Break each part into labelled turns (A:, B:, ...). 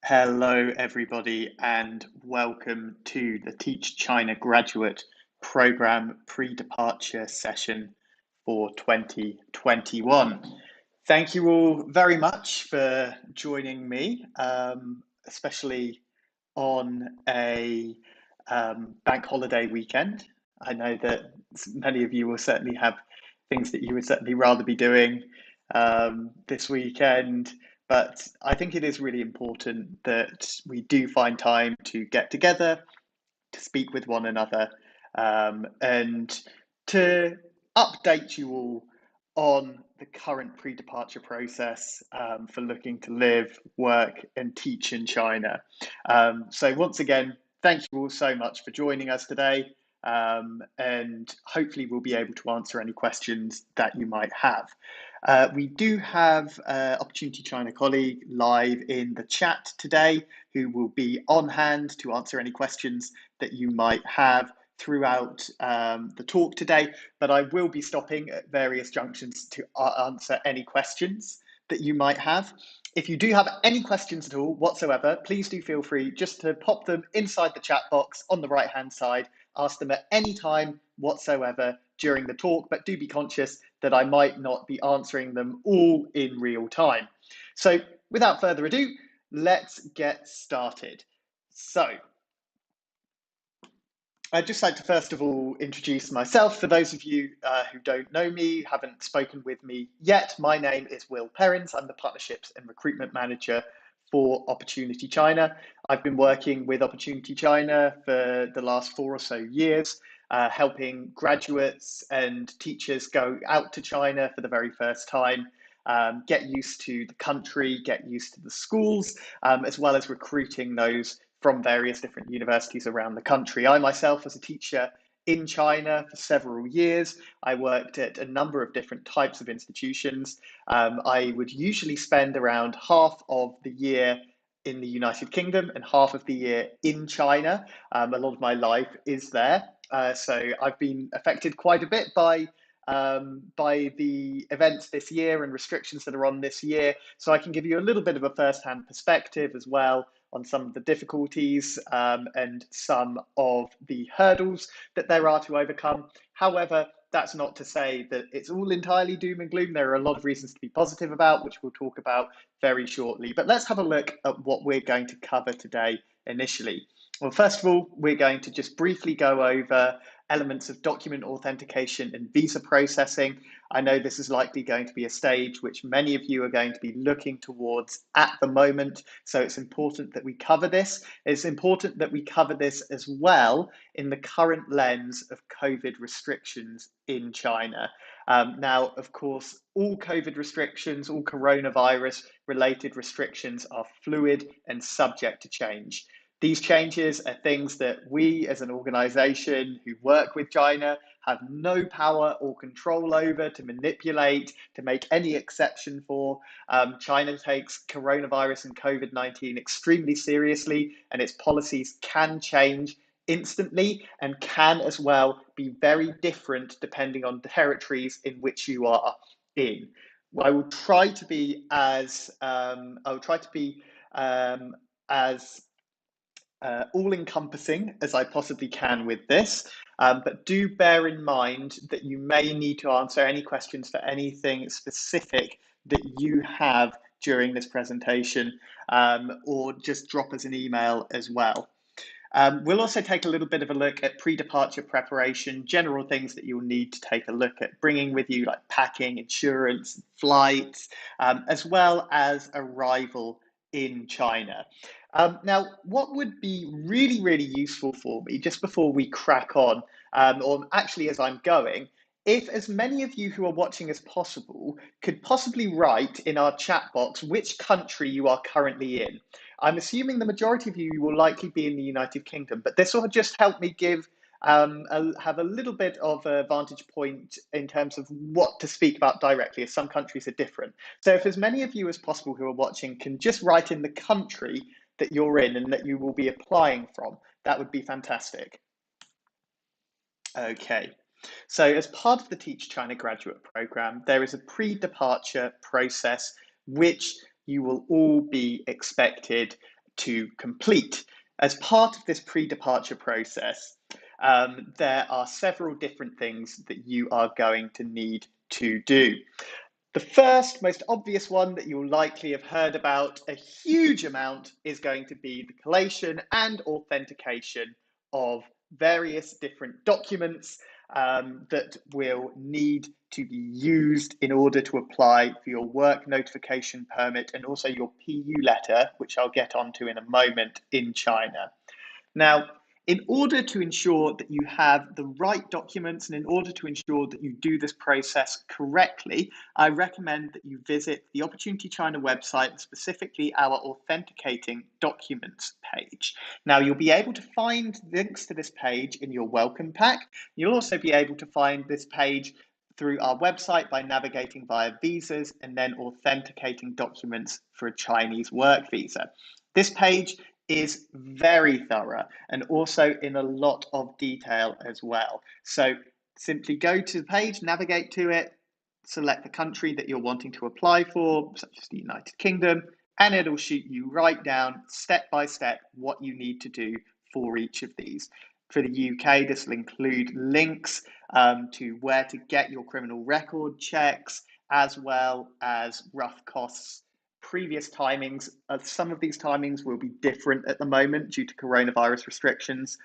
A: Hello, everybody, and welcome to the Teach China Graduate Program Pre-Departure session for 2021. Thank you all very much for joining me, especially on a bank holiday weekend. I know that many of you will certainly have things that you would certainly rather be doing this weekend. But I think it is really important that we do find time to get together, to speak with one another, and to update you all on the current pre-departure process for looking to live, work, and teach in China. So once again, thank you all so much for joining us today, and hopefully we'll be able to answer any questions that you might have. We do have Opportunity China colleague live in the chat today who will be on hand to answer any questions that you might have throughout the talk today, but I will be stopping at various junctions to answer any questions that you might have. If you do have any questions at all whatsoever, please do feel free just to pop them inside the chat box on the right hand side. Ask them at any time whatsoever during the talk, but do be conscious that I might not be answering them all in real time. So without further ado, let's get started. So I'd just like to first of all introduce myself. For those of you who don't know me, haven't spoken with me yet, my name is Will Perrins. I'm the Partnerships and Recruitment Manager for Opportunity China. I've been working with Opportunity China for the last 4 or so years, helping graduates and teachers go out to China for the very first time, get used to the country, get used to the schools, as well as recruiting those from various different universities around the country. I myself was a teacher in China for several years. I worked at a number of different types of institutions. I would usually spend around half of the year in the United Kingdom and half of the year in China. A lot of my life is there. So I've been affected quite a bit by the events this year and restrictions that are on this year. So I can give you a little bit of a first-hand perspective as well on some of the difficulties and some of the hurdles that there are to overcome. However, that's not to say that it's all entirely doom and gloom. There are a lot of reasons to be positive about, which we'll talk about very shortly. But let's have a look at what we're going to cover today initially. Well, first of all, we're going to just briefly go over elements of document authentication and visa processing. I know this is likely going to be a stage which many of you are going to be looking towards at the moment, so it's important that we cover this. It's important that we cover this as well in the current lens of COVID restrictions in China. Now, of course, all COVID restrictions, all coronavirus related restrictions are fluid and subject to change. These changes are things that we as an organization who work with China have no power or control over to manipulate, to make any exception for. China takes coronavirus and COVID-19 extremely seriously, and its policies can change instantly and can as well be very different depending on the territories in which you are in. I will try to be as all-encompassing as I possibly can with this, but do bear in mind that you may need to answer any questions for anything specific that you have during this presentation, or just drop us an email as well. We'll also take a little bit of a look at pre-departure preparation, general things that you'll need to take a look at bringing with you, like packing, insurance, flights, as well as arrival in China. Now, what would be really, really useful for me just before we crack on, or actually as I'm going, if as many of you who are watching as possible could possibly write in our chat box which country you are currently in. I'm assuming the majority of you will likely be in the United Kingdom, but this will just help me have a little bit of a vantage point in terms of what to speak about directly, as some countries are different. So if as many of you as possible who are watching can just write in the country that you're in and that you will be applying from, that would be fantastic. Okay. So as part of the Teach China graduate program, there is a pre-departure process which you will all be expected to complete. As part of this pre-departure process, there are several different things that you are going to need to do. The first, most obvious one that you'll likely have heard about a huge amount is going to be the collation and authentication of various different documents that will need to be used in order to apply for your work notification permit and also your PU letter, which I'll get onto in a moment, in China. Now, in order to ensure that you have the right documents and in order to ensure that you do this process correctly, I recommend that you visit the Opportunity China website, specifically our Authenticating Documents page. Now, you'll be able to find links to this page in your welcome pack. You'll also be able to find this page through our website by navigating via visas and then authenticating documents for a Chinese work visa. This page is very thorough and also in a lot of detail as well. So simply go to the page, navigate to it, select the country that you're wanting to apply for, such as the United Kingdom, and it'll shoot you right down step by step what you need to do for each of these. For the UK, this will include links to where to get your criminal record checks, as well as rough costs. Previous timings, some of these timings will be different at the moment due to coronavirus restrictions.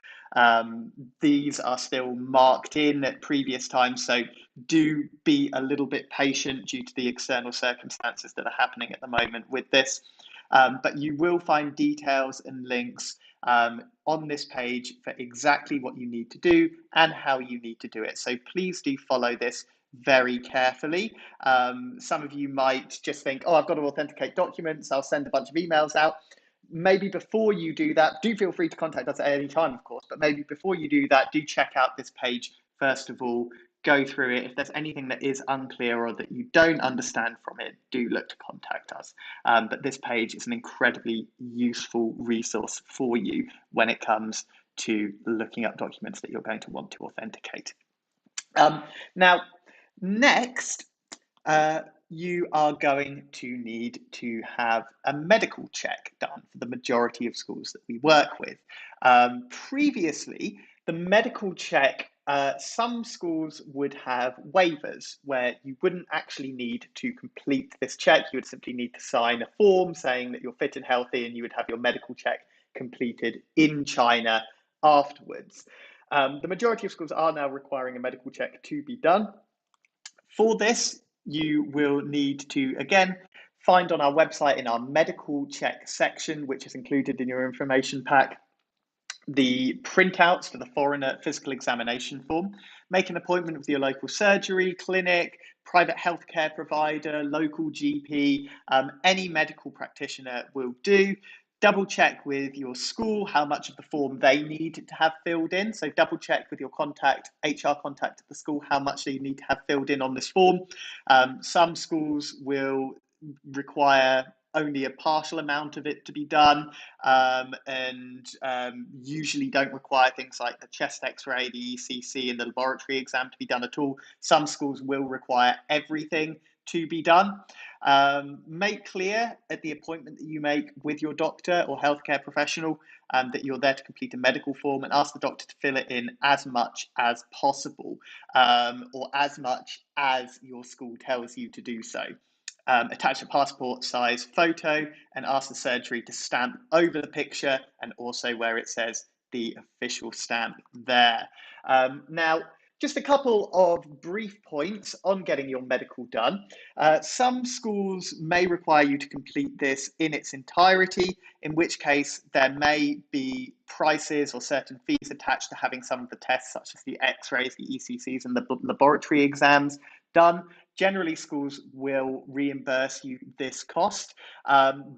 A: These are still marked in at previous times, so do be a little bit patient due to the external circumstances that are happening at the moment with this. But you will find details and links on this page for exactly what you need to do and how you need to do it. So please do follow this very carefully. Some of you might just think, oh, I've got to authenticate documents, I'll send a bunch of emails out. Maybe before you do that, do feel free to contact us at any time, of course, but maybe before you do that, do check out this page first of all, go through it. If there's anything that is unclear or that you don't understand from it, do look to contact us. But this page is an incredibly useful resource for you when it comes to looking up documents that you're going to want to authenticate. Now, next, you are going to need to have a medical check done for the majority of schools that we work with. Previously, the medical check, some schools would have waivers where you wouldn't actually need to complete this check. You would simply need to sign a form saying that you're fit and healthy, and you would have your medical check completed in China afterwards. The majority of schools are now requiring a medical check to be done. For this, you will need to, again, find on our website in our medical check section, which is included in your information pack, the printouts for the foreigner physical examination form. Make an appointment with your local surgery, clinic, private healthcare provider, local GP, any medical practitioner will do. Double check with your school how much of the form they need to have filled in. So double check with your HR contact at the school, how much they need to have filled in on this form. Some schools will require only a partial amount of it to be done, and usually don't require things like the chest x-ray, the ECC, and the laboratory exam to be done at all. Some schools will require everything to be done. Make clear at the appointment that you make with your doctor or healthcare professional that you're there to complete a medical form, and ask the doctor to fill it in as much as possible, or as much as your school tells you to do so. Attach a passport size photo and ask the surgery to stamp over the picture and also where it says the official stamp there. Now, just a couple of brief points on getting your medical done. Some schools may require you to complete this in its entirety, in which case there may be prices or certain fees attached to having some of the tests, such as the x-rays, the ECCs, and the laboratory exams done. Generally, schools will reimburse you this cost,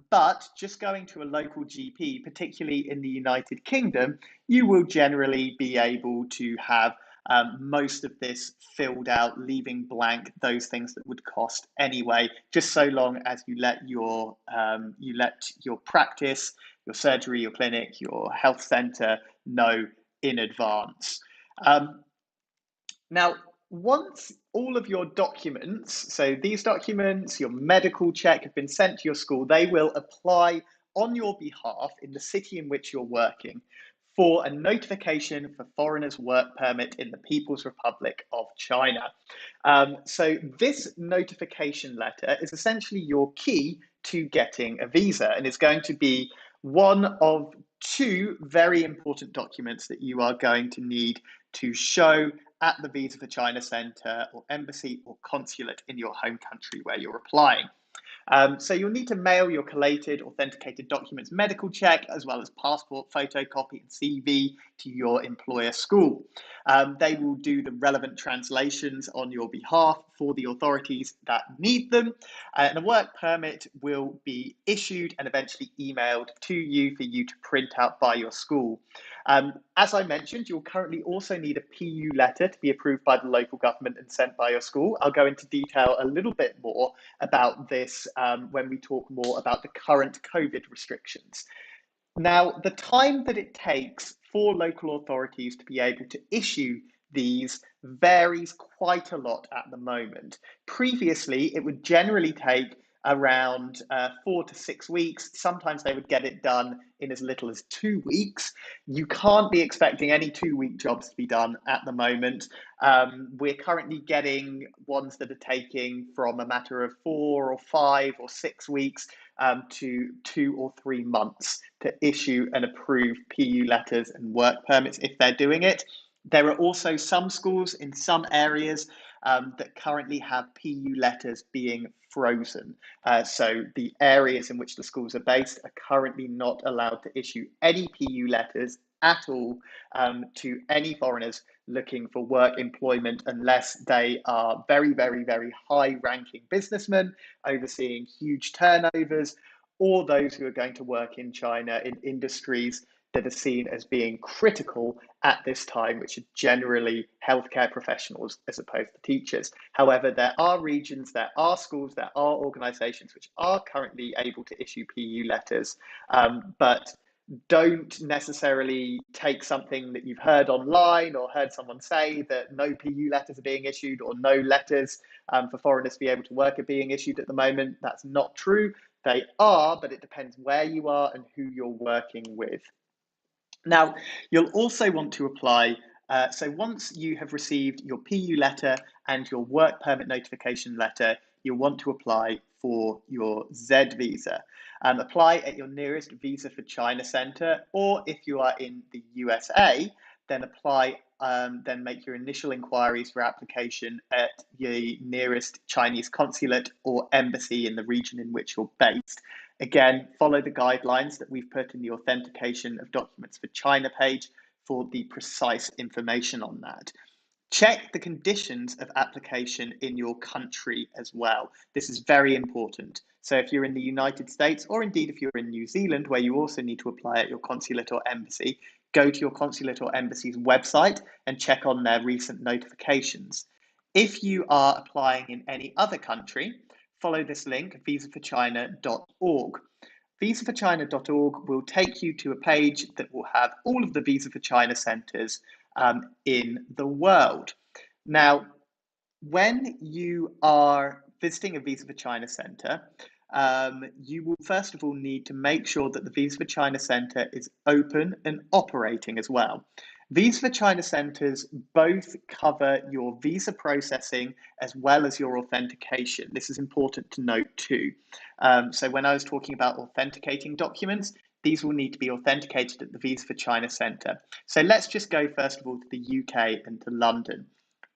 A: but just going to a local GP, particularly in the United Kingdom, you will generally be able to have most of this filled out, leaving blank those things that would cost anyway, just so long as you let your practice, your surgery, your clinic, your health centre know in advance. Now, once all of your documents, so these documents, your medical check, have been sent to your school, they will apply on your behalf in the city in which you're working for a notification for foreigners' work permit in the People's Republic of China. So this notification letter is essentially your key to getting a visa and is going to be one of two very important documents that you are going to need to show at the Visa for China Centre or embassy or consulate in your home country where you're applying. So you'll need to mail your collated, authenticated documents medical check, as well as passport, photocopy, and CV to your employer school. They will do the relevant translations on your behalf for the authorities that need them. And a work permit will be issued and eventually emailed to you for you to print out by your school. As I mentioned, you'll currently also need a PU letter to be approved by the local government and sent by your school. I'll go into detail a little bit more about this when we talk more about the current COVID restrictions. Now, the time that it takes for local authorities to be able to issue these varies quite a lot at the moment. Previously, it would generally take around 4 to 6 weeks. Sometimes they would get it done in as little as 2 weeks. You can't be expecting any 2-week jobs to be done at the moment. We're currently getting ones that are taking from a matter of 4 or 5 or 6 weeks to 2 or 3 months to issue and approve PU letters and work permits if they're doing it. There are also some schools in some areas that currently have PU letters being frozen. So the areas in which the schools are based are currently not allowed to issue any PU letters at all to any foreigners looking for work employment unless they are very, very, very high ranking businessmen overseeing huge turnovers, or those who are going to work in China in industries that are seen as being critical at this time, which are generally healthcare professionals as opposed to teachers. However, there are regions, there are schools, there are organisations which are currently able to issue PU letters, but don't necessarily take something that you've heard online or heard someone say that no PU letters are being issued or no letters for foreigners to be able to work are being issued at the moment. That's not true. They are, but it depends where you are and who you're working with. Now, you'll also want to apply. So once you have received your PU letter and your work permit notification letter, you'll want to apply for your Z visa. Apply at your nearest Visa for China Centre, or if you are in the USA, then then make your initial inquiries for application at the nearest Chinese consulate or embassy in the region in which you're based. Again, follow the guidelines that we've put in the authentication of documents for China page for the precise information on that. Check the conditions of application in your country as well. This is very important. So if you're in the United States, or indeed if you're in New Zealand, where you also need to apply at your consulate or embassy, go to your consulate or embassy's website and check on their recent notifications. If you are applying in any other country, follow this link, visaforchina.org. Visaforchina.org will take you to a page that will have all of the Visa for China centres in the world. Now, when you are visiting a Visa for China centre, you will first of all need to make sure that the Visa for China centre is open and operating as well. Visa for China centres both cover your visa processing as well as your authentication. This is important to note too. So when I was talking about authenticating documents, these will need to be authenticated at the Visa for China Centre. So let's just go first of all to the UK and to London.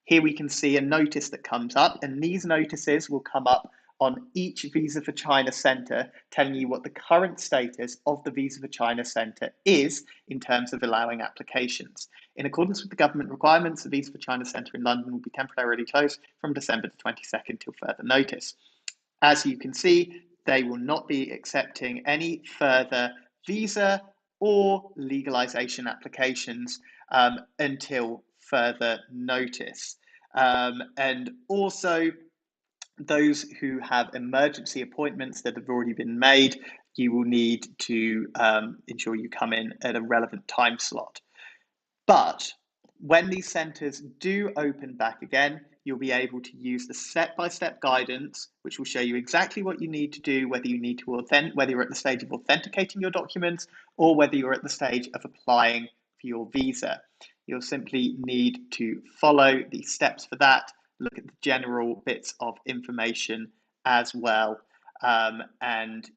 A: Here we can see a notice that comes up, and these notices will come up on each Visa for China Centre, telling you what the current status of the Visa for China Centre is in terms of allowing applications. In accordance with the government requirements, the Visa for China Centre in London will be temporarily closed from December the 22nd till further notice. As you can see, they will not be accepting any further visa or legalization applications until further notice. And also, those who have emergency appointments that have already been made, you will need to ensure you come in at a relevant time slot. But when these centres do open back again, you'll be able to use the step-by-step guidance, which will show you exactly what you need to do, whether you need to whether you're at the stage of authenticating your documents or whether you're at the stage of applying for your visa. You'll simply need to follow the steps for that, look at the general bits of information as well. And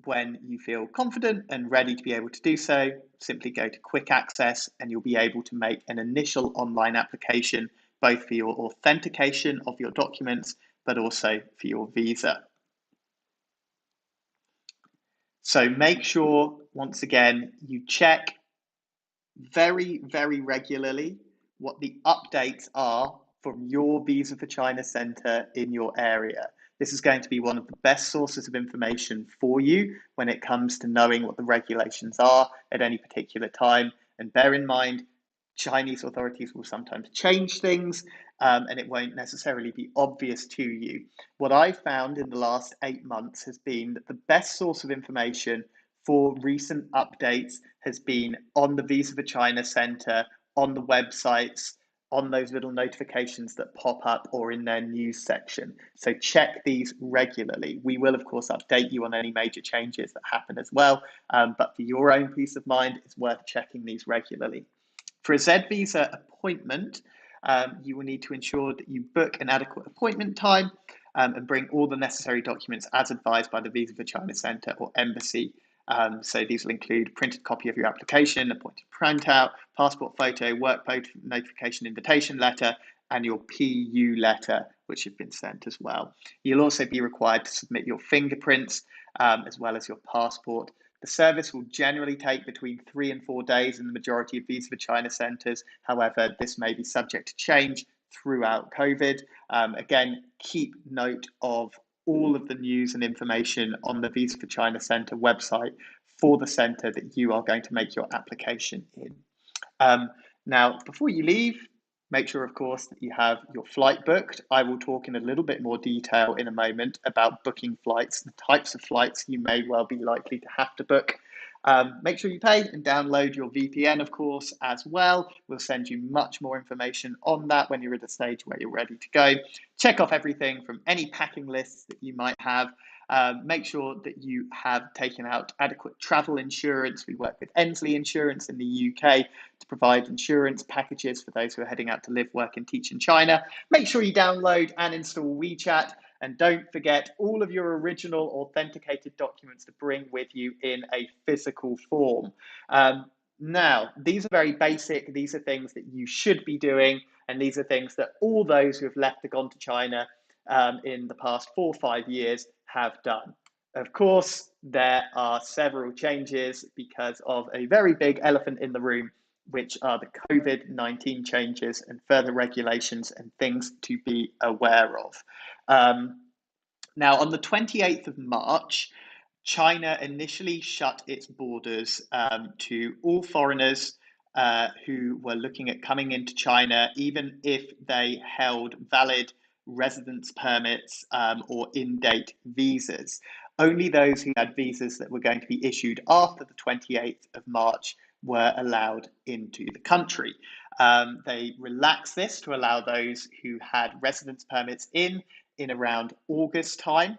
A: when you feel confident and ready to be able to do so, simply go to Quick Access and you'll be able to make an initial online application, both for your authentication of your documents, but also for your visa. So make sure, once again, you check very, very regularly what the updates are from your Visa for China Centre in your area. This is going to be one of the best sources of information for you when it comes to knowing what the regulations are at any particular time. And bear in mind, Chinese authorities will sometimes change things and it won't necessarily be obvious to you. What I've found in the last 8 months has been that the best source of information for recent updates has been on the Visa for China Centre, on the websites, on those little notifications that pop up or in their news section. So check these regularly. We will, of course, update you on any major changes that happen as well. But for your own peace of mind, it's worth checking these regularly. For a Z visa appointment, you will need to ensure that you book an adequate appointment time and bring all the necessary documents as advised by the Visa for China Centre or Embassy. So these will include printed copy of your application, appointed printout, passport photo, work notification invitation letter, and your PU letter, which have been sent as well. You'll also be required to submit your fingerprints as well as your passport. The service will generally take between 3 and 4 days in the majority of Visa for China centres. However, this may be subject to change throughout COVID. Again, keep note of all of the news and information on the Visa for China Centre website for the centre that you are going to make your application in. Now, before you leave, make sure, of course, that you have your flight booked. I will talk in a little bit more detail in a moment about booking flights, the types of flights you may well be likely to have to book. Make sure you pay and download your VPN, of course, as well. We'll send you much more information on that when you're at the stage where you're ready to go. Check off everything from any packing lists that you might have. Make sure that you have taken out adequate travel insurance. We work with Ensley Insurance in the UK to provide insurance packages for those who are heading out to live, work and teach in China. Make sure you download and install WeChat. And don't forget all of your original authenticated documents to bring with you in a physical form. Now, these are very basic. These are things that you should be doing. And these are things that all those who have left or gone to China in the past 4 or 5 years have done. Of course, there are several changes because of a very big elephant in the room, which are the COVID-19 changes and further regulations and things to be aware of. Now, on the 28th of March, China initially shut its borders to all foreigners who were looking at coming into China, even if they held valid residence permits or in-date visas. Only those who had visas that were going to be issued after the 28th of March were allowed into the country. They relaxed this to allow those who had residence permits in around August time.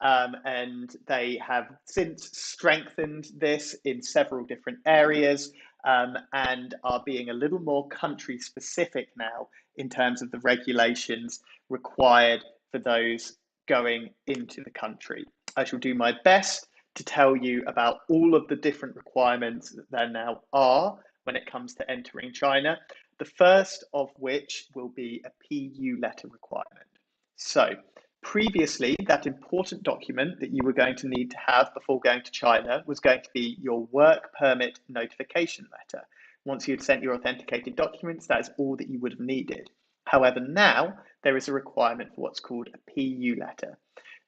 A: And they have since strengthened this in several different areas and are being a little more country specific now in terms of the regulations required for those going into the country. I shall do my best to tell you about all of the different requirements that there now are when it comes to entering China, the first of which will be a PU letter requirement. So previously, that important document that you were going to need to have before going to China was going to be your work permit notification letter. Once you'd sent your authenticated documents, that is all that you would have needed. However, now there is a requirement for what's called a PU letter.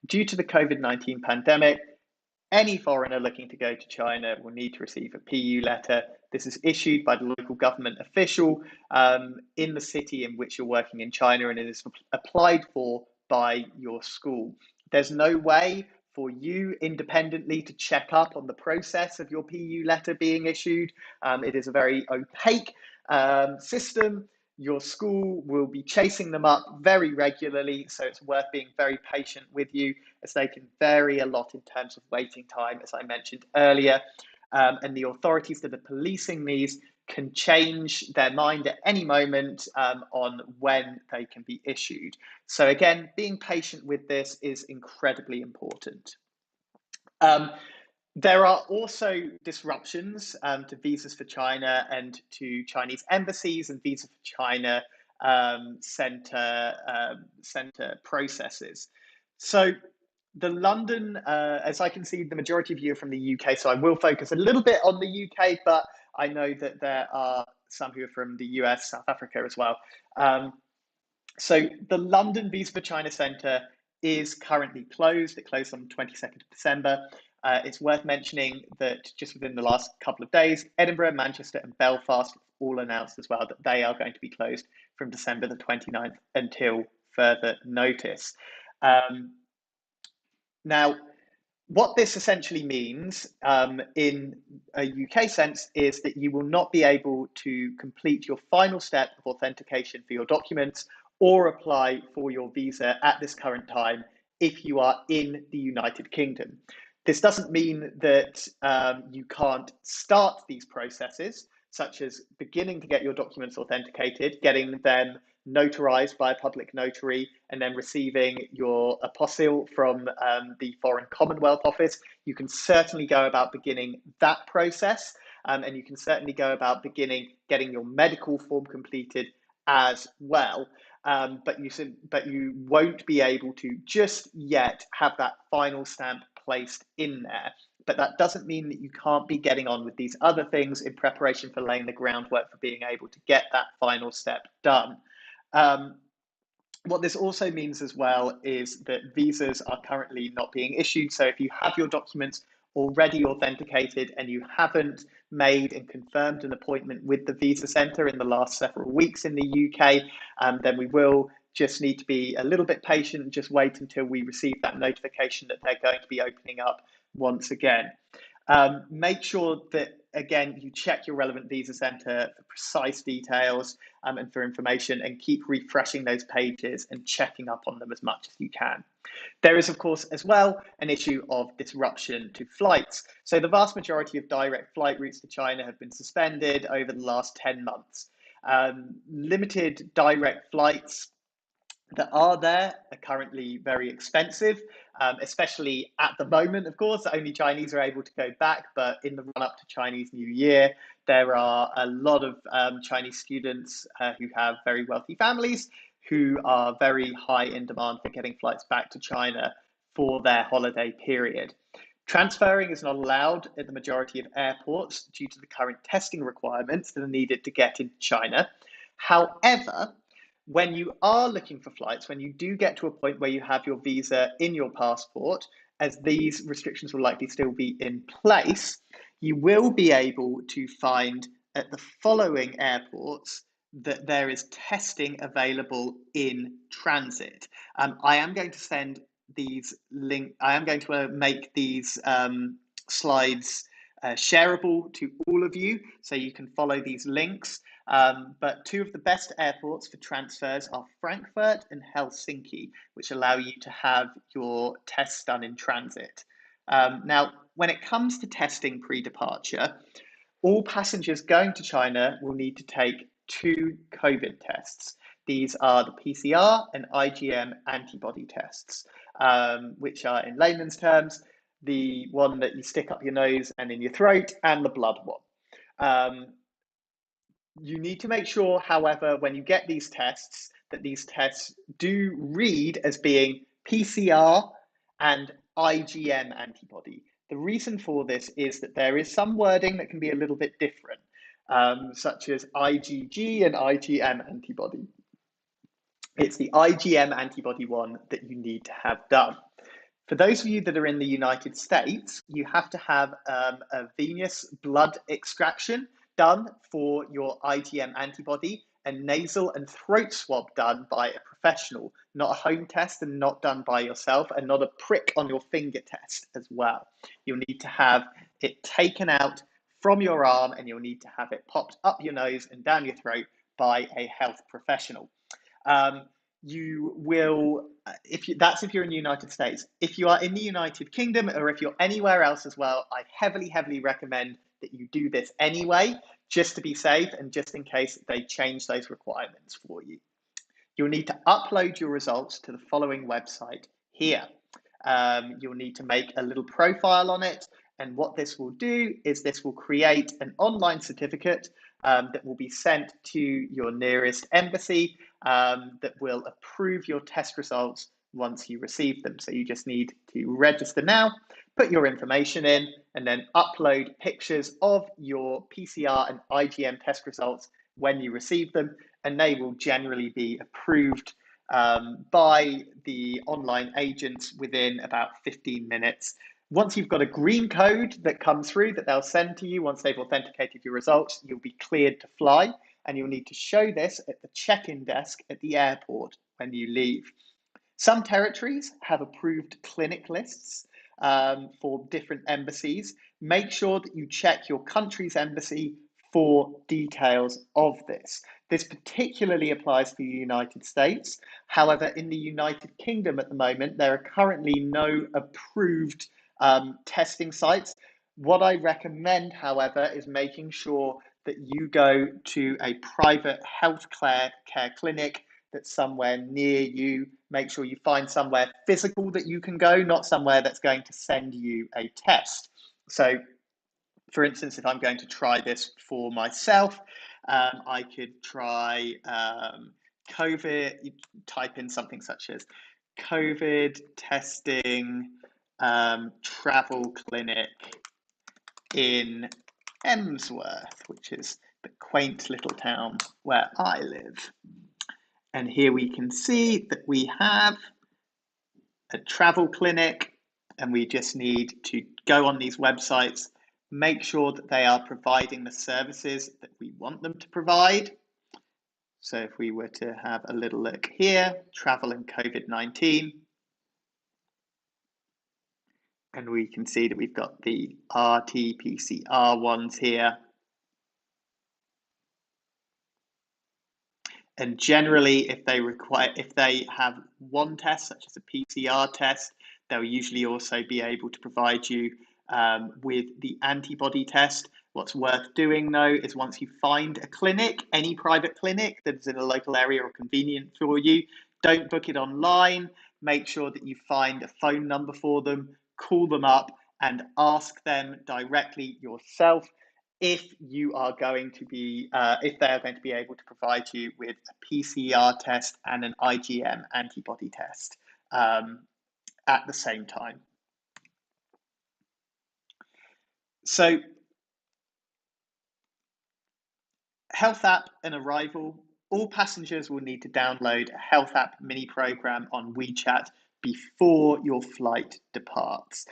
A: Due to the COVID-19 pandemic, any foreigner looking to go to China will need to receive a PU letter. This is issued by the local government official in the city in which you're working in China, and it is applied for by your school. There's no way for you independently to check up on the process of your PU letter being issued. It is a very opaque system. Your school will be chasing them up very regularly, so it's worth being very patient with you, as they can vary a lot in terms of waiting time, as I mentioned earlier. And the authorities that are policing these can change their mind at any moment on when they can be issued. So again, being patient with this is incredibly important. There are also disruptions to visas for China and to Chinese embassies and visa for China center processes. So the London, as I can see, the majority of you are from the UK, so I will focus a little bit on the UK, but I know that there are some who are from the US, South Africa as well. So the London Visa for China Centre is currently closed. It closed on the 22nd of December. It's worth mentioning that just within the last couple of days, Edinburgh, Manchester and Belfast all announced as well that they are going to be closed from December the 29th until further notice. Now, what this essentially means in a UK sense is that you will not be able to complete your final step of authentication for your documents or apply for your visa at this current time if you are in the United Kingdom. This doesn't mean that you can't start these processes, such as beginning to get your documents authenticated, getting them notarized by a public notary, and then receiving your apostille from the Foreign Commonwealth Office. You can certainly go about beginning that process, and you can certainly go about beginning getting your medical form completed as well. But you won't be able to just yet have that final stamp placed in there. But that doesn't mean that you can't be getting on with these other things in preparation for laying the groundwork for being able to get that final step done. What this also means as well is that visas are currently not being issued. So if you have your documents already authenticated and you haven't made and confirmed an appointment with the visa centre in the last several weeks in the UK, then we will just need to be a little bit patient and just wait until we receive that notification that they're going to be opening up once again. Make sure that, again, you check your relevant visa centre for precise details and for information, and keep refreshing those pages and checking up on them as much as you can. There is, of course, as well, an issue of disruption to flights. So the vast majority of direct flight routes to China have been suspended over the last 10 months. Limited direct flights that are there are currently very expensive, especially at the moment, of course. Only Chinese are able to go back, but in the run up to Chinese New Year, there are a lot of Chinese students who have very wealthy families who are very high in demand for getting flights back to China for their holiday period. Transferring is not allowed at the majority of airports due to the current testing requirements that are needed to get into China. However, when you are looking for flights, when you do get to a point where you have your visa in your passport, as these restrictions will likely still be in place, you will be able to find at the following airports that there is testing available in transit. I am going to send these link. I am going to make these slides shareable to all of you, so you can follow these links. But two of the best airports for transfers are Frankfurt and Helsinki, which allow you to have your tests done in transit. Now, when it comes to testing pre-departure, all passengers going to China will need to take 2 COVID tests. These are the PCR and IgM antibody tests, which are, in layman's terms, the one that you stick up your nose and in your throat, and the blood one. You need to make sure, however, when you get these tests, that these tests do read as being PCR and IgM antibody. The reason for this is that there is some wording that can be a little bit different, such as IgG and IgM antibody. It's the IgM antibody one that you need to have done. For those of you that are in the United States, you have to have a venous blood extraction done for your IgM antibody, a nasal and throat swab done by a professional, not a home test and not done by yourself, and not a prick on your finger test as well. You'll need to have it taken out from your arm, and you'll need to have it popped up your nose and down your throat by a health professional. You will, if you're in the United States. If you are in the United Kingdom, or if you're anywhere else as well, I heavily recommend that you do this anyway, just to be safe and just in case they change those requirements for you. You'll need to upload your results to the following website here. You'll need to make a little profile on it. And what this will do is this will create an online certificate that will be sent to your nearest embassy that will approve your test results once you receive them. So you just need to register now, put your information in, and then upload pictures of your PCR and IgM test results when you receive them, and they will generally be approved by the online agents within about 15 minutes. Once you've got a green code that comes through that they'll send to you, once they've authenticated your results, you'll be cleared to fly, and you'll need to show this at the check-in desk at the airport when you leave. Some territories have approved clinic lists for different embassies. Make sure that you check your country's embassy for details of this. This particularly applies to the United States. However, in the United Kingdom at the moment, there are currently no approved testing sites. What I recommend, however, is making sure that you go to a private healthcare clinic that's somewhere near you. Make sure you find somewhere physical that you can go, not somewhere that's going to send you a test. So, for instance, if I'm going to try this for myself, I could try COVID, you type in something such as COVID testing travel clinic in Emsworth, which is the quaint little town where I live. And here we can see that we have a travel clinic, and we just need to go on these websites, make sure that they are providing the services that we want them to provide. So if we were to have a little look here, travel and COVID-19, and we can see that we've got the RT-PCR ones here. And generally, if they have one test, such as a PCR test, they'll usually also be able to provide you with the antibody test. What's worth doing, though, is once you find a clinic, any private clinic that is in a local area or convenient for you, don't book it online. Make sure that you find a phone number for them, call them up, and ask them directly yourself if you are going to be, if they are going to be able to provide you with a PCR test and an IgM antibody test at the same time. So, Health app and arrival. All passengers will need to download a Health app mini program on WeChat before your flight departs.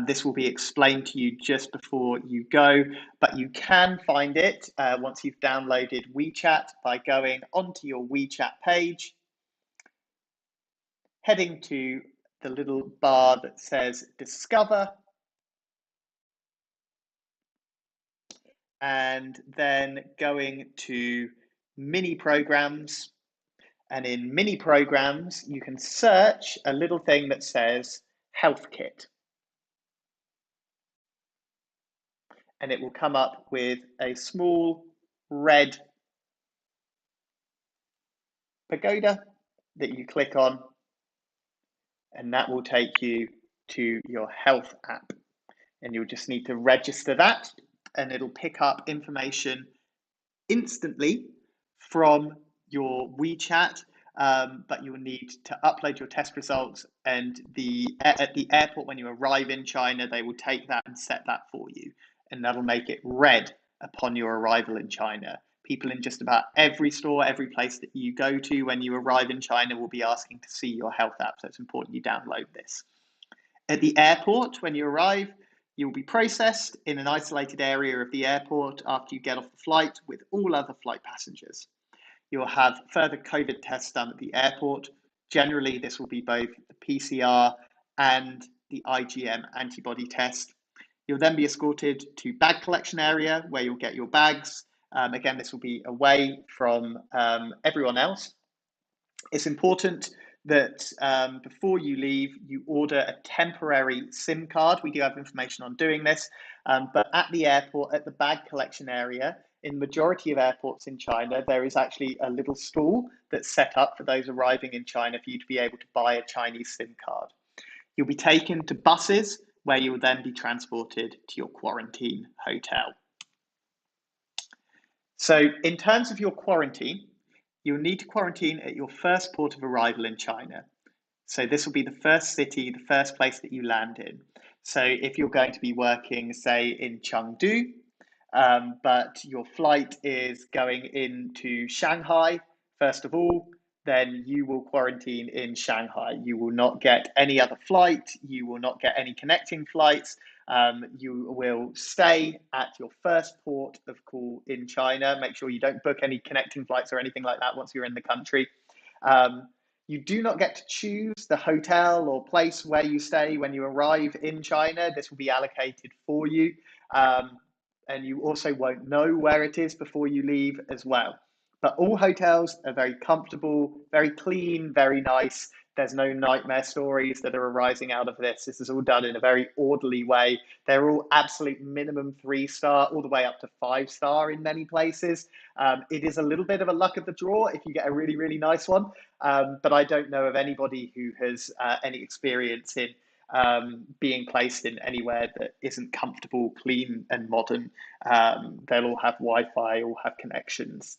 A: This will be explained to you just before you go, but you can find it once you've downloaded WeChat by going onto your WeChat page, heading to the little bar that says Discover, and then going to mini programs. And in mini programs, you can search a little thing that says Health Kit. And it will come up with a small red pagoda that you click on, and that will take you to your health app. And you'll just need to register that, and it'll pick up information instantly from your WeChat, but you will need to upload your test results, and at the airport when you arrive in China, they will take that and set that for you, and that'll make it red upon your arrival in China. People in just about every store, every place that you go to when you arrive in China will be asking to see your health app, so it's important you download this. At the airport, when you arrive, you will be processed in an isolated area of the airport after you get off the flight with all other flight passengers. You'll have further COVID tests done at the airport. Generally, this will be both the PCR and the IgM antibody test. You'll then be escorted to bag collection area where you'll get your bags Again, this will be away from everyone else. It's important that before you leave, you order a temporary SIM card. We do have information on doing this, but at the airport, at the bag collection area, in the majority of airports in China, there is actually a little stall that's set up for those arriving in China for you to be able to buy a Chinese SIM card. You'll be taken to buses where you will then be transported to your quarantine hotel. So in terms of your quarantine, you'll need to quarantine at your first port of arrival in China. So this will be the first city, the first place that you land in. So if you're going to be working, say, in Chengdu, but your flight is going into Shanghai, first of all, then you will quarantine in Shanghai. You will not get any other flight. You will not get any connecting flights. You will stay at your first port of call in China. Make sure you don't book any connecting flights or anything like that once you're in the country. You do not get to choose the hotel or place where you stay when you arrive in China. This will be allocated for you. And you also won't know where it is before you leave as well. But all hotels are very comfortable, very clean, very nice. There's no nightmare stories that are arising out of this. This is all done in a very orderly way. They're all absolute minimum 3-star, all the way up to 5-star in many places. It is a little bit of a luck of the draw if you get a really, really nice one. But I don't know of anybody who has any experience in being placed in anywhere that isn't comfortable, clean, and modern. They'll all have Wi-Fi, all have connections.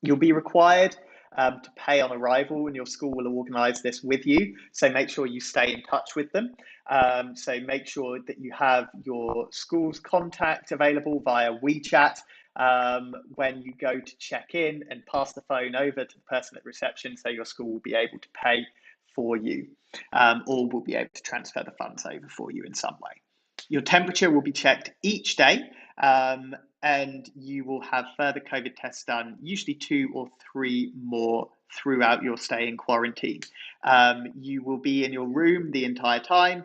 A: You'll be required to pay on arrival, and your school will organise this with you. So make sure you stay in touch with them. So make sure that you have your school's contact available via WeChat when you go to check in, and pass the phone over to the person at reception, so your school will be able to pay for you, or will be able to transfer the funds over for you in some way. Your temperature will be checked each day, and you will have further COVID tests done, usually 2 or 3 more throughout your stay in quarantine. You will be in your room the entire time.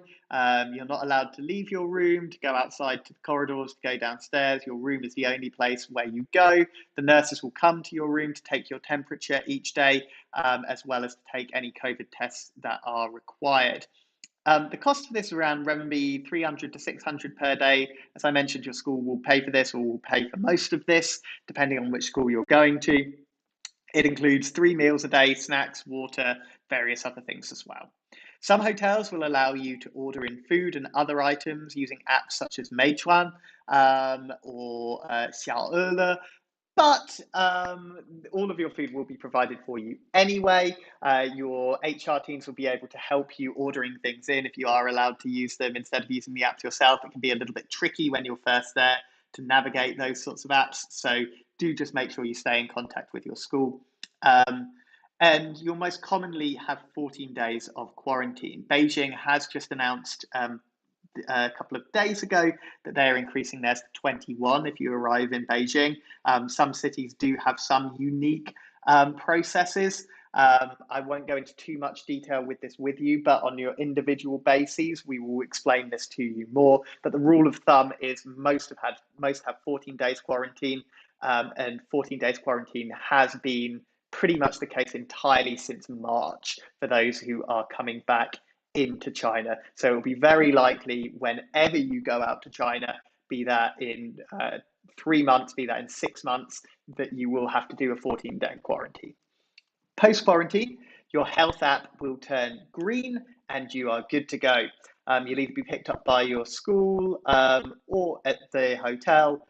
A: You're not allowed to leave your room, to go outside to the corridors, to go downstairs. Your room is the only place where you go. The nurses will come to your room to take your temperature each day, as well as to take any COVID tests that are required. The cost of this is around renminbi 300 to 600 per day. As I mentioned, your school will pay for this, or will pay for most of this, depending on which school you're going to. It includes 3 meals a day, snacks, water, various other things as well. Some hotels will allow you to order in food and other items using apps such as Meituan or Xiaoele. But all of your food will be provided for you anyway. Your HR teams will be able to help you ordering things in if you are allowed to use them instead of using the apps yourself. It can be a little bit tricky when you're first there to navigate those sorts of apps. So do just make sure you stay in contact with your school. And you'll most commonly have 14 days of quarantine. Beijing has just announced a couple of days ago that they are increasing theirs to 21 if you arrive in Beijing. Some cities do have some unique processes. I won't go into too much detail with this with you, but on your individual bases, we will explain this to you more. But the rule of thumb is most have 14 days quarantine, and 14 days quarantine has been pretty much the case entirely since March for those who are coming back into China. So it will be very likely whenever you go out to China, be that in 3 months, be that in 6 months, that you will have to do a 14-day quarantine. Post-quarantine, your health app will turn green and you are good to go. You'll either be picked up by your school or at the hotel,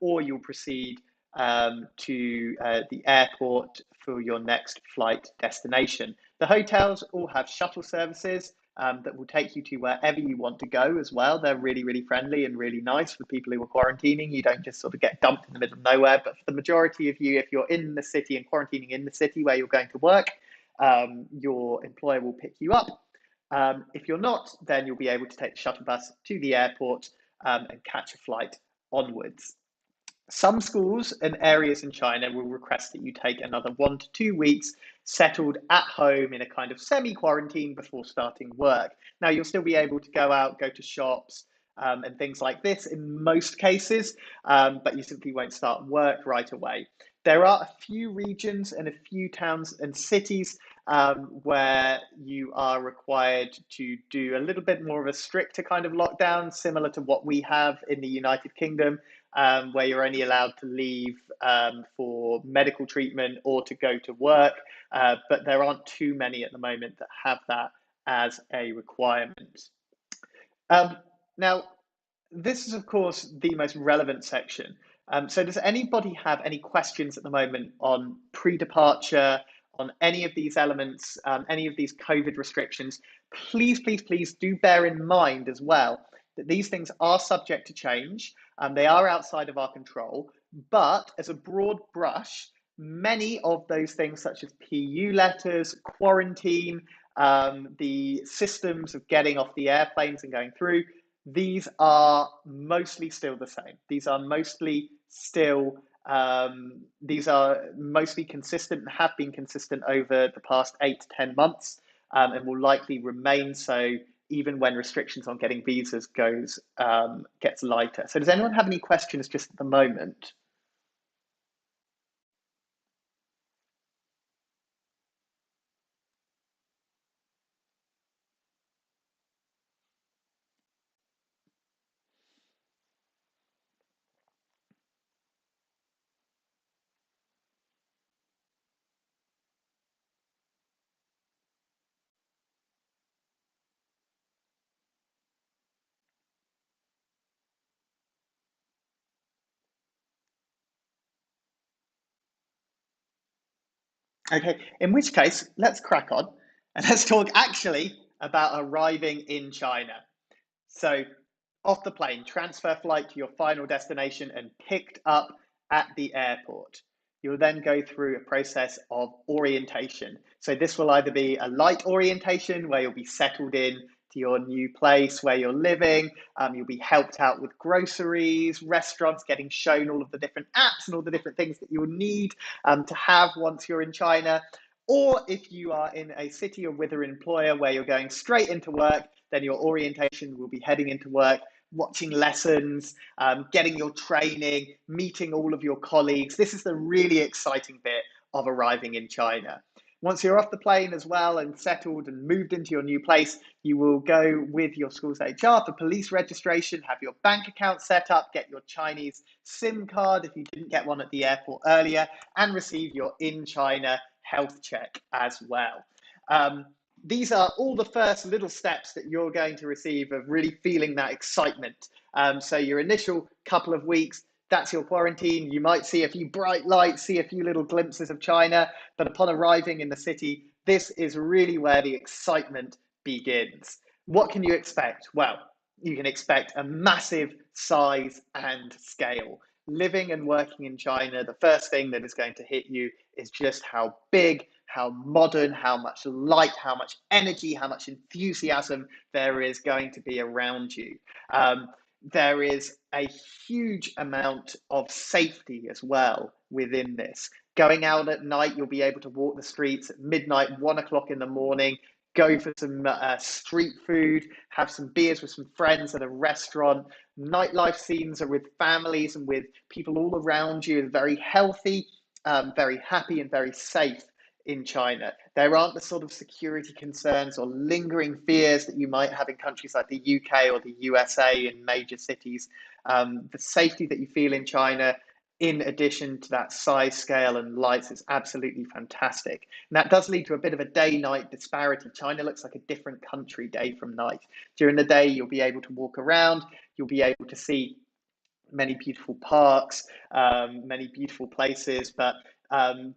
A: or you'll proceed to the airport for your next flight destination. The hotels all have shuttle services that will take you to wherever you want to go as well. They're really, really friendly and really nice for people who are quarantining. You don't just sort of get dumped in the middle of nowhere. But for the majority of you, if you're in the city and quarantining in the city where you're going to work, your employer will pick you up. If you're not, then you'll be able to take the shuttle bus to the airport and catch a flight onwards. Some schools and areas in China will request that you take another 1 to 2 weeks settled at home in a kind of semi-quarantine before starting work. Now, you'll still be able to go out, go to shops, and things like this in most cases, but you simply won't start work right away. There are a few regions and a few towns and cities where you are required to do a little bit more of a stricter kind of lockdown, similar to what we have in the United Kingdom, where you're only allowed to leave for medical treatment or to go to work. But there aren't too many at the moment that have that as a requirement. Um, Now, this is, of course, the most relevant section. So, does anybody have any questions at the moment on pre-departure, on any of these elements, any of these COVID restrictions? Please, please, please do bear in mind as well that these things are subject to change. They are outside of our control, but as a broad brush, many of those things, such as PU letters, quarantine, the systems of getting off the airplanes and going through, these are mostly still the same. These are mostly consistent and have been consistent over the past 8 to 10 months, and will likely remain so even when restrictions on getting visas gets lighter. So, does anyone have any questions just at the moment? Okay, in which case, let's crack on and let's talk actually about arriving in China. So, off the plane, transfer flight to your final destination and picked up at the airport. You'll then go through a process of orientation. So, this will either be a light orientation where you'll be settled in to your new place where you're living. You'll be helped out with groceries, restaurants, getting shown all of the different apps and all the different things that you'll need to have once you're in China. Or if you are in a city or with an employer where you're going straight into work, then your orientation will be heading into work, watching lessons, getting your training, meeting all of your colleagues. This is the really exciting bit of arriving in China. Once you're off the plane as well and settled and moved into your new place, you will go with your school's HR for police registration, have your bank account set up, get your Chinese SIM card if you didn't get one at the airport earlier, and receive your in China health check as well. Um, these are all the first little steps that you're going to receive of really feeling that excitement. So your initial couple of weeks, that's your quarantine. You might see a few bright lights, see a few little glimpses of China, but upon arriving in the city, this is really where the excitement begins. What can you expect? Well, you can expect a massive size and scale. Living and working in China, the first thing that is going to hit you is just how big, how modern, how much light, how much energy, how much enthusiasm there is going to be around you. There is a huge amount of safety as well within this. Going out at night, you'll be able to walk the streets at midnight, 1 o'clock in the morning, go for some street food, have some beers with some friends at a restaurant. Nightlife scenes are with families and with people all around you, very healthy, very happy, and very safe in China. There aren't the sort of security concerns or lingering fears that you might have in countries like the UK or the USA in major cities. The safety that you feel in China, in addition to that size, scale, and lights, is absolutely fantastic. And that does lead to a bit of a day-night disparity. China looks like a different country day from night. During the day, you'll be able to walk around, you'll be able to see many beautiful parks, many beautiful places, but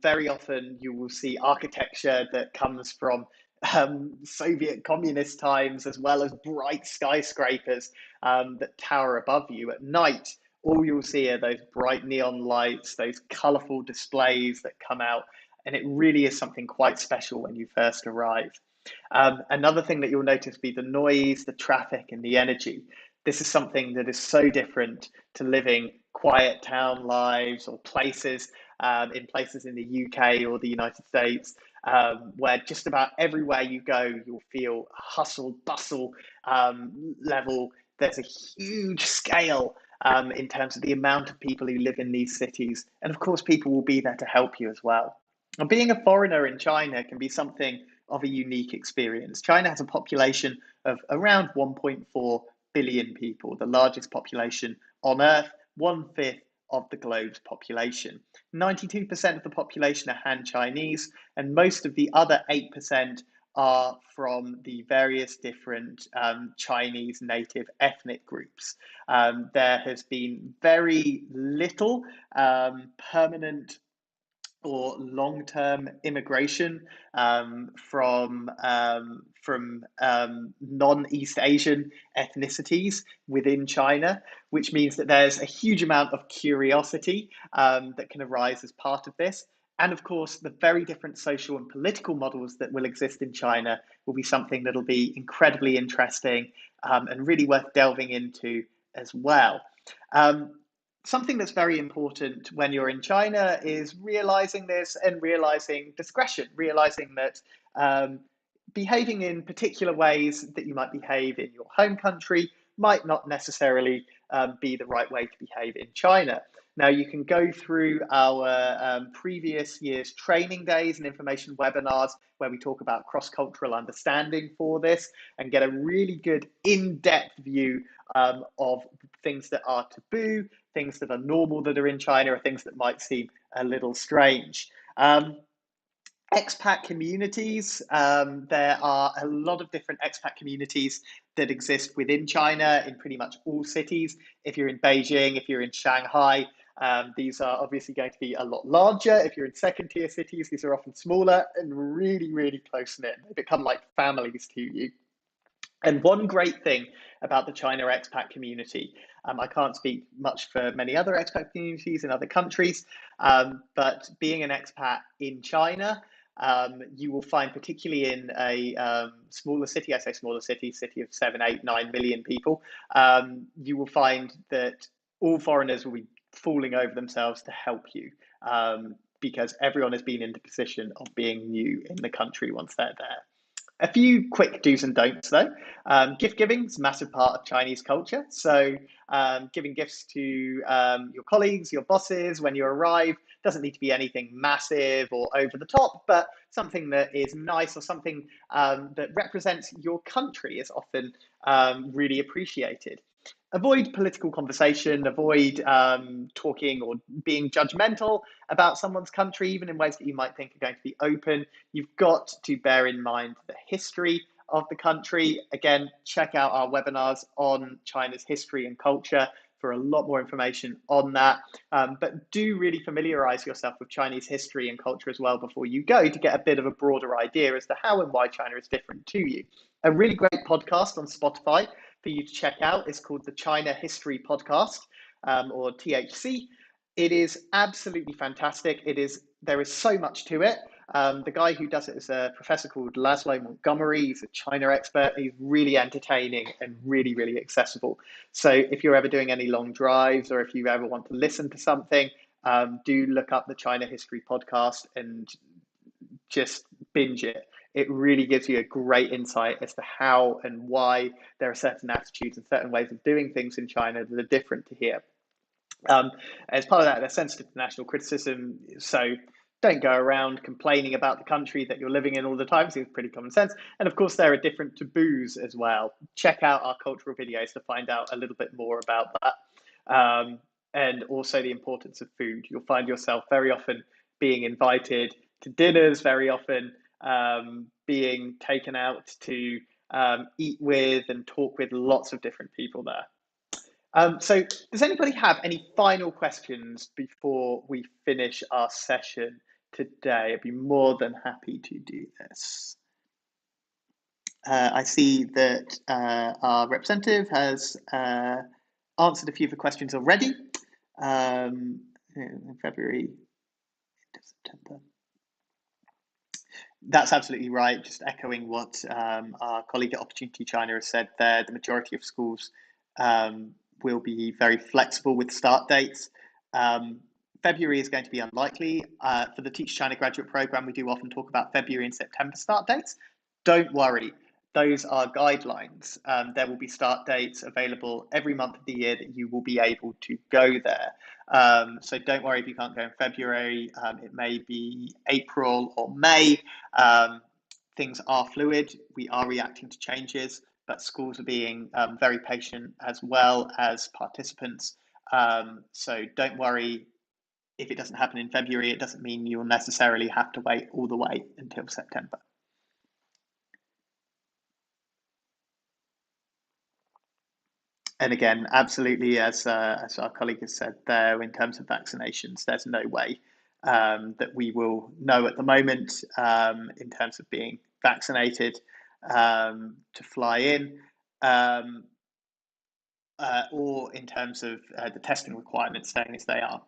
A: very often you will see architecture that comes from Soviet communist times, as well as bright skyscrapers that tower above you at night. All you'll see are those bright neon lights, those colorful displays that come out, and it really is something quite special when you first arrive. Another thing that you'll notice will be the noise, the traffic, and the energy. This is something that is so different to living quiet town lives or places in places in the UK or the United States, where just about everywhere you go, you'll feel hustle, bustle level. there's a huge scale in terms of the amount of people who live in these cities. And of course, people will be there to help you as well. And being a foreigner in China can be something of a unique experience. China has a population of around 1.4 billion people, the largest population on Earth, one fifth of the globe's population. 92% of the population are Han Chinese, and most of the other 8% are from the various different Chinese native ethnic groups. There has been very little permanent or long-term immigration from non-East Asian ethnicities within China, which means that there's a huge amount of curiosity that can arise as part of this. And of course, the very different social and political models that will exist in China will be something that'll be incredibly interesting and really worth delving into as well. Something that's very important when you're in China is realizing this and realizing discretion, realizing that behaving in particular ways that you might behave in your home country might not necessarily be the right way to behave in China. Now, you can go through our previous year's training days and information webinars where we talk about cross-cultural understanding for this and get a really good in-depth view of things that are taboo, things that are normal that are in China, or things that might seem a little strange. Expat communities, there are a lot of different expat communities that exist within China in pretty much all cities. If you're in Beijing, if you're in Shanghai, these are obviously going to be a lot larger. If you're in second tier cities, these are often smaller and really, really close knit. They become like families to you. And one great thing about the China expat community, I can't speak much for many other expat communities in other countries, but being an expat in China, you will find, particularly in a smaller city, I say smaller city of 7, 8, 9 million people, you will find that all foreigners will be falling over themselves to help you because everyone has been in the position of being new in the country once they're there. A few quick do's and don'ts, though. Gift giving is a massive part of Chinese culture. So, giving gifts to your colleagues, your bosses when you arrive doesn't need to be anything massive or over the top, but something that is nice or something that represents your country is often really appreciated. Avoid political conversation, avoid talking or being judgmental about someone's country, even in ways that you might think are going to be open. You've got to bear in mind the history of the country. Again, check out our webinars on China's history and culture for a lot more information on that. But do really familiarize yourself with Chinese history and culture as well before you go to get a bit of a broader idea as to how and why China is different to you. A really great podcast on Spotify for you to check out is called the China History Podcast, or THC. It is absolutely fantastic. There is so much to it. The guy who does it is a professor called Laszlo Montgomery. He's a China expert. He's really entertaining and really, really accessible. So if you're ever doing any long drives or if you ever want to listen to something, do look up the China History Podcast and just binge it. It really gives you a great insight as to how and why there are certain attitudes and certain ways of doing things in China that are different to here. As part of that, they're sensitive to national criticism, so don't go around complaining about the country that you're living in all the time. Seems pretty common sense. And of course, there are different taboos as well. Check out our cultural videos to find out a little bit more about that. And also the importance of food. You'll find yourself very often being invited to dinners, very often being taken out to eat with and talk with lots of different people there. So does anybody have any final questions before we finish our session today? I'd be more than happy to do this. I see that our representative has answered a few of the questions already. In February to September. That's absolutely right. Just echoing what our colleague at Opportunity China has said there, the majority of schools will be very flexible with start dates. February is going to be unlikely. For the Teach China graduate program, we do often talk about February and September start dates. Don't worry. those are guidelines. There will be start dates available every month of the year that you will be able to go there. So don't worry if you can't go in February. It may be April or May. Um, Things are fluid. We are reacting to changes, but schools are being very patient as well as participants. So don't worry if it doesn't happen in February. It doesn't mean you'll necessarily have to wait all the way until September. And again, absolutely, as our colleague has said there, in terms of vaccinations, there's no way that we will know at the moment in terms of being vaccinated to fly in, um, or in terms of the testing requirements staying as they are.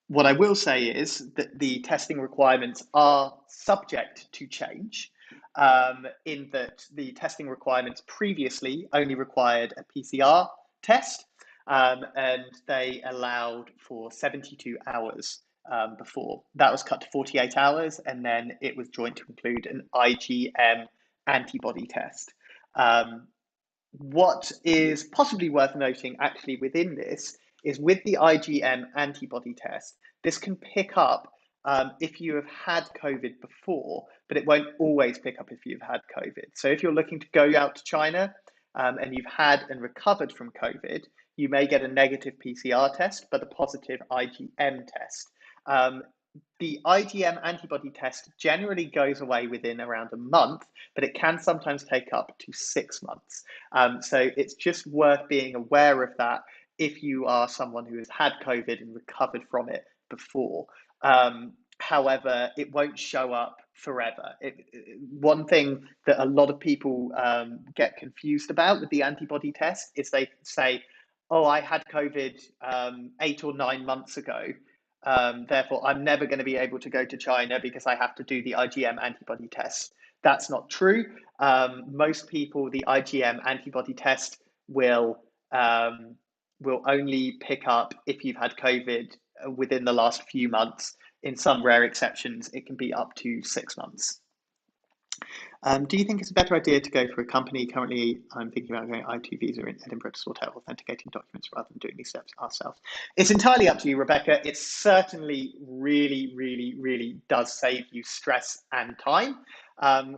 A: What I will say is that the testing requirements are subject to change, in that the testing requirements previously only required a PCR test, and they allowed for 72 hours before. That was cut to 48 hours, and then it was joined to include an IgM antibody test. Um, what is possibly worth noting actually within this is with the IgM antibody test, this can pick up if you have had COVID before, but it won't always pick up if you've had COVID. So if you're looking to go out to China and you've had and recovered from COVID, you may get a negative PCR test, but a positive IgM test. Um, the IgM antibody test generally goes away within around a month, but it can sometimes take up to 6 months. So it's just worth being aware of that if you are someone who has had COVID and recovered from it before. However, it won't show up forever. One thing that a lot of people get confused about with the antibody test is they say, oh, I had COVID 8 or 9 months ago. Therefore, I'm never going to be able to go to China because I have to do the IgM antibody test. That's not true. Most people, the IgM antibody test um, will only pick up if you've had COVID within the last few months. In some rare exceptions, it can be up to 6 months. Do you think it's a better idea to go for a company? Currently, I'm thinking about going I2 visa in Edinburgh to sort out authenticating documents rather than doing these steps ourselves. It's entirely up to you, Rebecca. It certainly really, really, really does save you stress and time.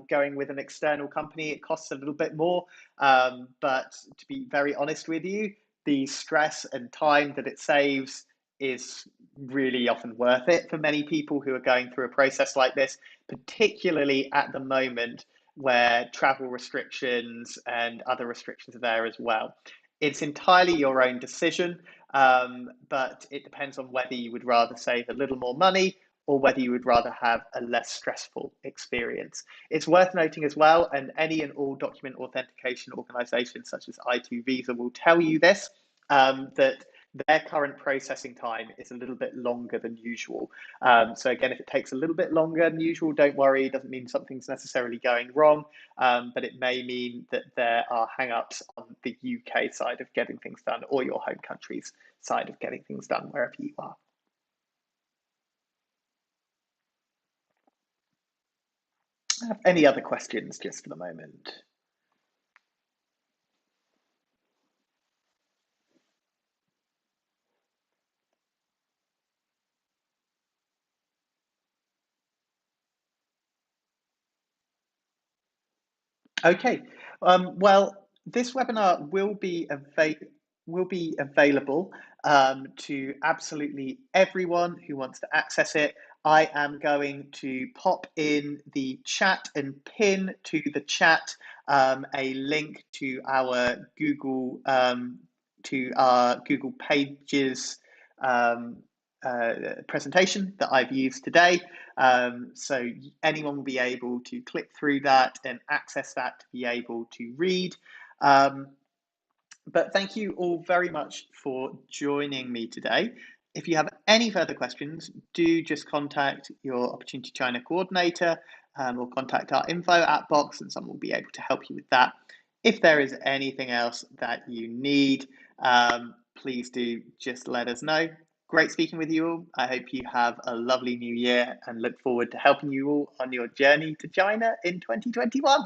A: Going with an external company, it costs a little bit more. But to be very honest with you, the stress and time that it saves is really often worth it for many people who are going through a process like this, particularly at the moment where travel restrictions and other restrictions are there as well. It's entirely your own decision, but it depends on whether you would rather save a little more money or whether you would rather have a less stressful experience. It's worth noting as well, and any and all document authentication organizations such as I2 Visa will tell you this, that their current processing time is a little bit longer than usual. So again, if it takes a little bit longer than usual, don't worry. It doesn't mean something's necessarily going wrong, but it may mean that there are hang-ups on the UK side of getting things done, or your home country's side of getting things done, wherever you are. Have any other questions just for the moment? Okay. Well, this webinar will be available to absolutely everyone who wants to access it. I am going to pop in the chat and pin to the chat a link to our Google Pages um, presentation that I've used today. So anyone will be able to click through that and access that to be able to read. But thank you all very much for joining me today. If you have any further questions, do just contact your Opportunity China coordinator or contact our info at box, and someone will be able to help you with that. If there is anything else that you need, please do just let us know. Great speaking with you all. I hope you have a lovely new year and look forward to helping you all on your journey to China in 2021.